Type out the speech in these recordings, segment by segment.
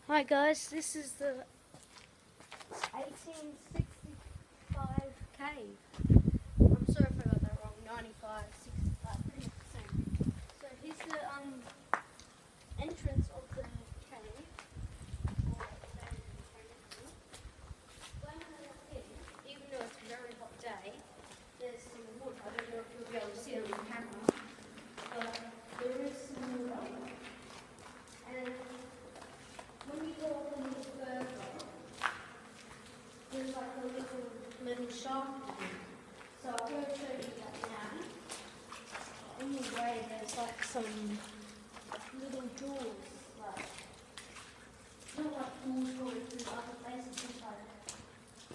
Hi guys, this is the 1865 cave. I'm sorry if I got that wrong, 95, 65, pretty much the same. So here's the entrance of the cave. When I walk in, even though it's a very hot day, there's some wood. I don't know if you'll be able to see it on the camera, but there is some water. And when you go up a little further, there's like a little metal shaft. So I'm going to show you that now. In the way there's like some little doors, like not like doors going through other places, just like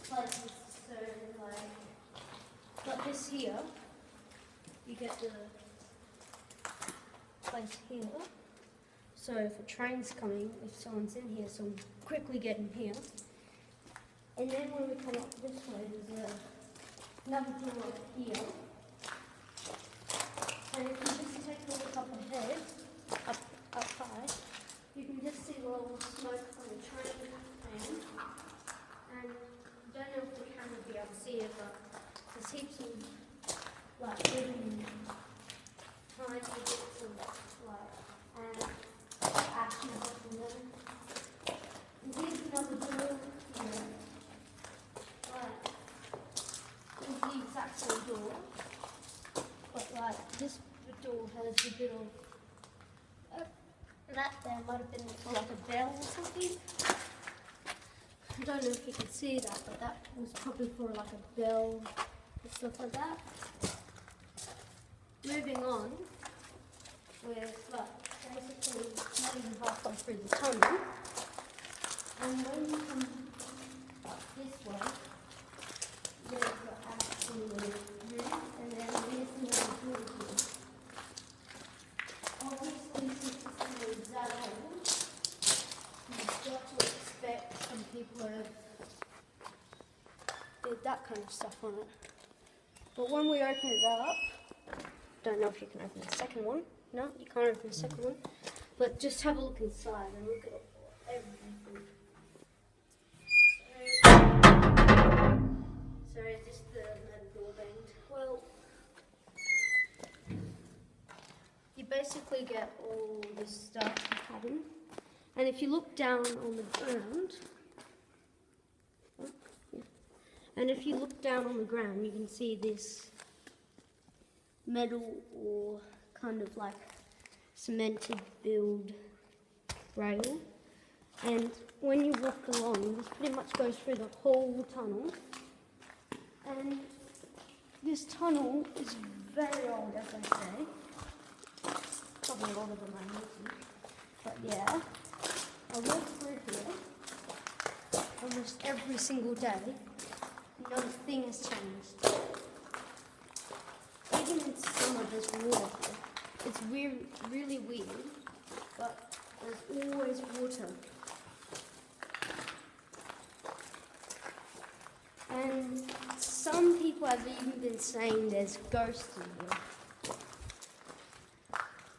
places so like this here, you get the place here. So if a train's coming, if someone's in here, so quickly get in here. And then when we come up this way, there's another door up here. And if you just take a look up ahead, up high, you can just see a little smoke from the train fan. And I don't know if the camera will be able to see it, but there's heaps of like little tiny bits of like ashes up in there. And here's another door here. Right. It's the exact same door. But like this door has a bit of that there might have been like a bell or something. I don't know if you can see that, but that was probably for like a bell and stuff like that. Moving on, we're like basically not even halfway through the tunnel. And when you come up this way, there's the actual room, and then there's another door here. Obviously, since it's that old, you've got to expect some people have did that kind of stuff on it. But when we open it up, don't know if you can open the second one. No, you can't open the second one. But just have a look inside and look at everything. Sorry, just the metal door banged. Well, you basically get all this stuff happening. And if you look down on the ground, you can see this metal or kind of like cemented build rail. And when you walk along, this pretty much goes through the whole tunnel. And this tunnel is very old, as I say. Probably a lot of them are missing. But yeah, I walk through here almost every single day. Not a thing has changed. Even in summer, there's water here. It's really weird, but there's always water. And some people have even been saying there's ghosts in here.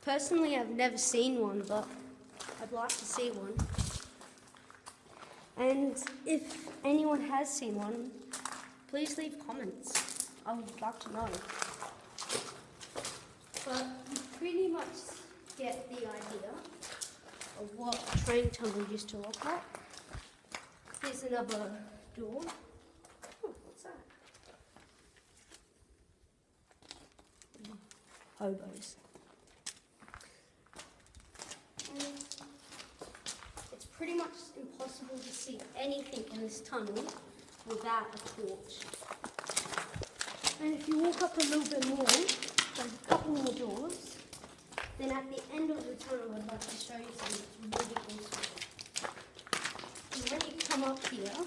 Personally, I've never seen one, but I'd like to see one. And if anyone has seen one, please leave comments. I would like to know. But you pretty much get the idea of what a train tunnel used to look like. Here's another door. Oh, what's that? Hobos. And it's pretty much impossible to see anything in this tunnel without a torch. And if you walk up a little bit more, there's a couple more doors. Then at the end of the tunnel, I'd like to show you something that's really awesome. And when you come up here,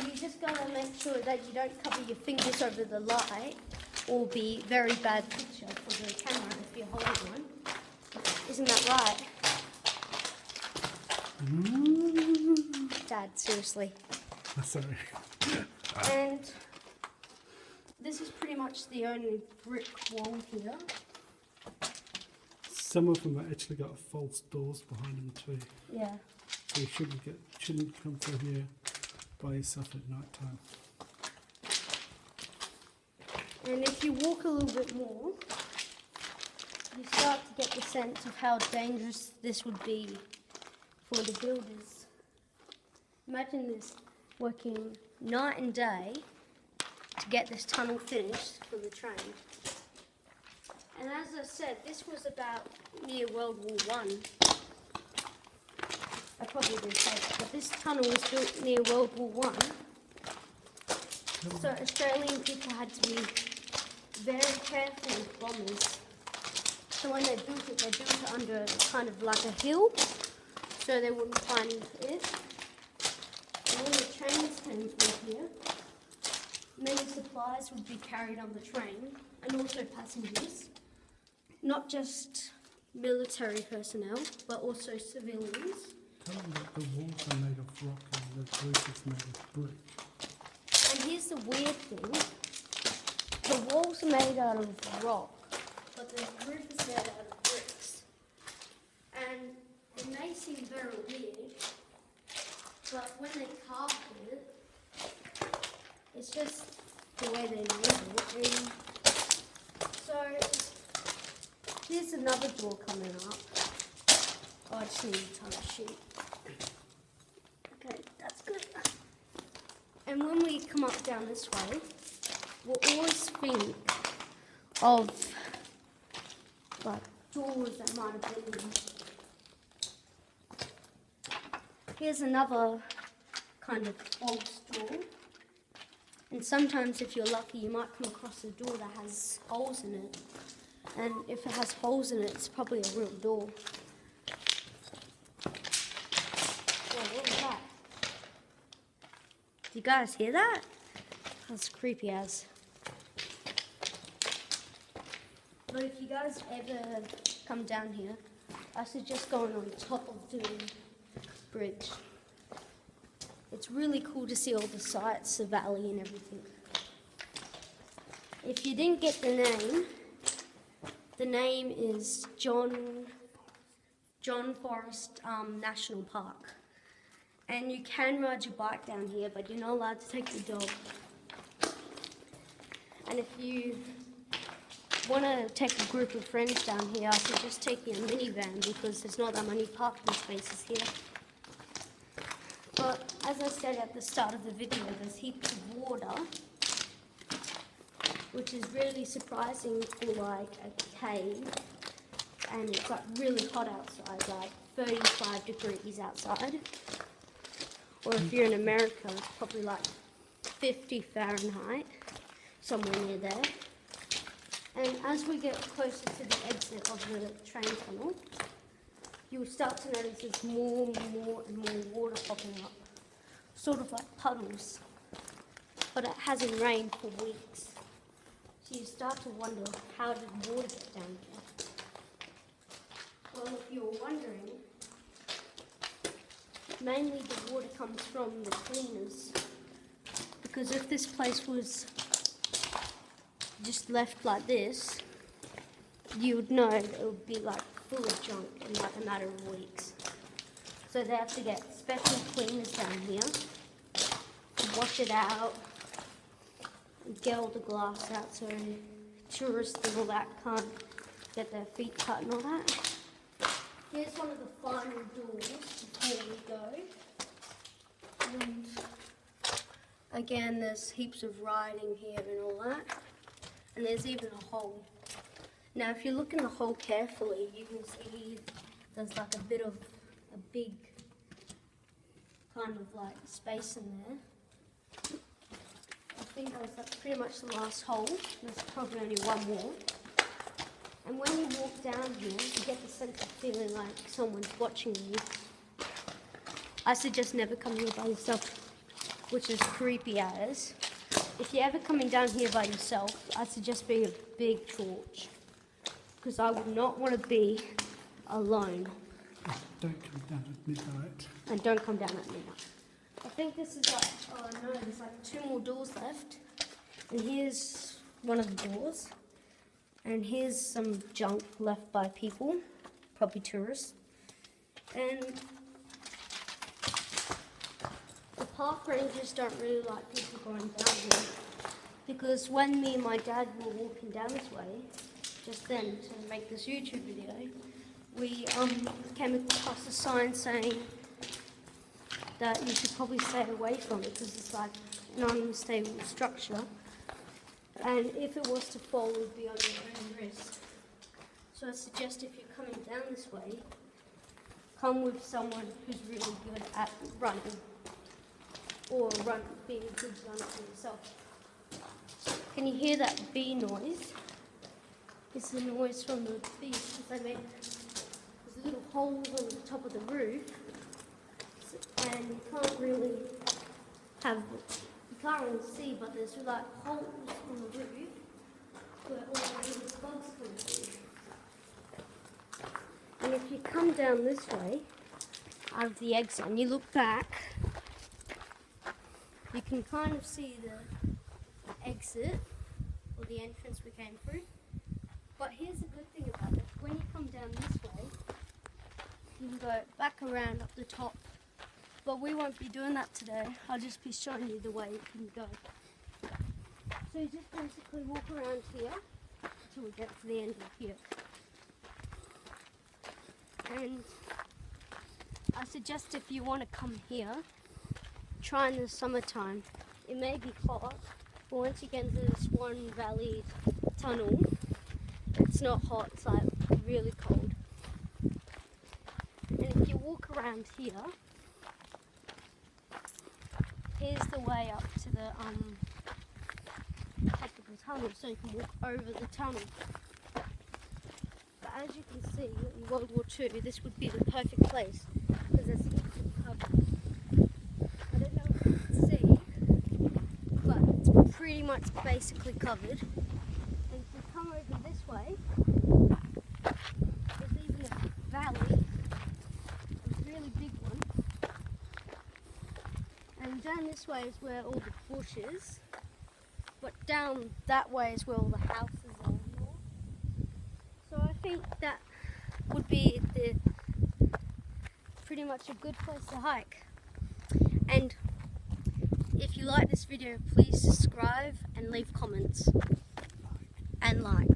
you just gotta make sure that you don't cover your fingers over the light or be very bad picture for the camera if you're holding one. Isn't that right? Dad, seriously. Sorry. And this is pretty much the only brick wall here. Some of them have actually got false doors behind them too. Yeah. So you shouldn't come through here by yourself at night time. And if you walk a little bit more, you start to get the sense of how dangerous this would be for the builders. Imagine this, working night and day to get this tunnel finished for the train. And as I said, this was about near World War One. I probably didn't say that, but this tunnel was built near World War One. So Australian people had to be very careful with bombers. So when they built it under kind of like a hill, so they wouldn't find it. And when the trains came through here, many supplies would be carried on the train, and also passengers. Not just military personnel, but also civilians. Tell them that the walls are made of rock and the roof is made of brick. And here's the weird thing. The walls are made out of rock, but the roof is made out of bricks. And it may seem very weird, but when they carved it, it's just the way they made it. And so here's another door coming up. Oh, I just need a ton of sheet. Okay, that's good. And when we come up down this way, we'll always think of like doors that might have been. Here's another kind of false door. And sometimes if you're lucky, you might come across a door that has holes in it. And if it has holes in it, it's probably a real door. Whoa, what was that? Do you guys hear that? That's creepy as. But if you guys ever come down here, I suggest going on top of the bridge. It's really cool to see all the sights, the valley and everything. If you didn't get the name is John Forest National Park. And you can ride your bike down here, but you're not allowed to take your dog. And if you want to take a group of friends down here, I suggest taking a minivan because there's not that many parking spaces here. But as I said at the start of the video, there's heaps of water, which is really surprising for like a cave. And it's like really hot outside, like 35 degrees outside. Or if you're in America, it's probably like 50 Fahrenheit, somewhere near there. And as we get closer to the exit of the train tunnel, you'll start to notice there's more and more water popping up, sort of like puddles. But it hasn't rained for weeks. So you start to wonder, how did water get down here? Well, if you're wondering, mainly the water comes from the cleaners. Because if this place was just left like this, you would know that it would be like full of junk in like a matter of weeks. So they have to get special cleaners down here to wash it out, and get all the glass out so tourists and all that can't get their feet cut and all that. Here's one of the final doors before we go. And again, there's heaps of writing here and all that. And there's even a hole. Now, if you look in the hole carefully, you can see there's like a big kind of like space in there. I think that's pretty much the last hole. There's probably only one more. And when you walk down here, you get the sense of feeling like someone's watching you. I suggest never come here by yourself, which is creepy as. If you're ever coming down here by yourself, I suggest bringing a big torch. Because I would not want to be alone. Don't come down at midnight. And don't come down at midnight. I think this is like, oh no, there's like 2 more doors left. And here's one of the doors. And here's some junk left by people. probably tourists. And the park rangers don't really like people going down here, because when me and my dad were walking down this way, just then to make this YouTube video, we came across a sign saying that you should probably stay away from it because it's like an unstable structure, and if it was to fall, it would be on your own risk. So I suggest if you're coming down this way, come with someone who's really good at running, or being a good runner for yourself. Can you hear that bee noise? It's the noise from the bees, because there's little holes on the top of the roof, and you can't really see, but there's like holes on the roof where all the little bugs come through. And if you come down this way, out of the exit, and you look back, you can kind of see the exit, or the entrance we came through. But here's the good thing about it. When you come down this way, you can go back around up the top. But we won't be doing that today. I'll just be showing you the way you can go. So you just basically walk around here until we get to the end of here. And I suggest if you want to come here, try in the summertime. It may be hot, but once you get into the Swan Valley tunnel, it's not hot, it's like really cold. And if you walk around here, here's the way up to the top of the tunnel, so you can walk over the tunnel. But as you can see, in World War II, this would be the perfect place, because there's covered. I don't know if you can see, but it's pretty much basically covered. And if you come over this way, there's even a valley, a really big one. And down this way is where all the bush is, but down that way is where all the houses are. So I think that would be pretty much a good place to hike. And if you like this video, please subscribe and leave comments and like.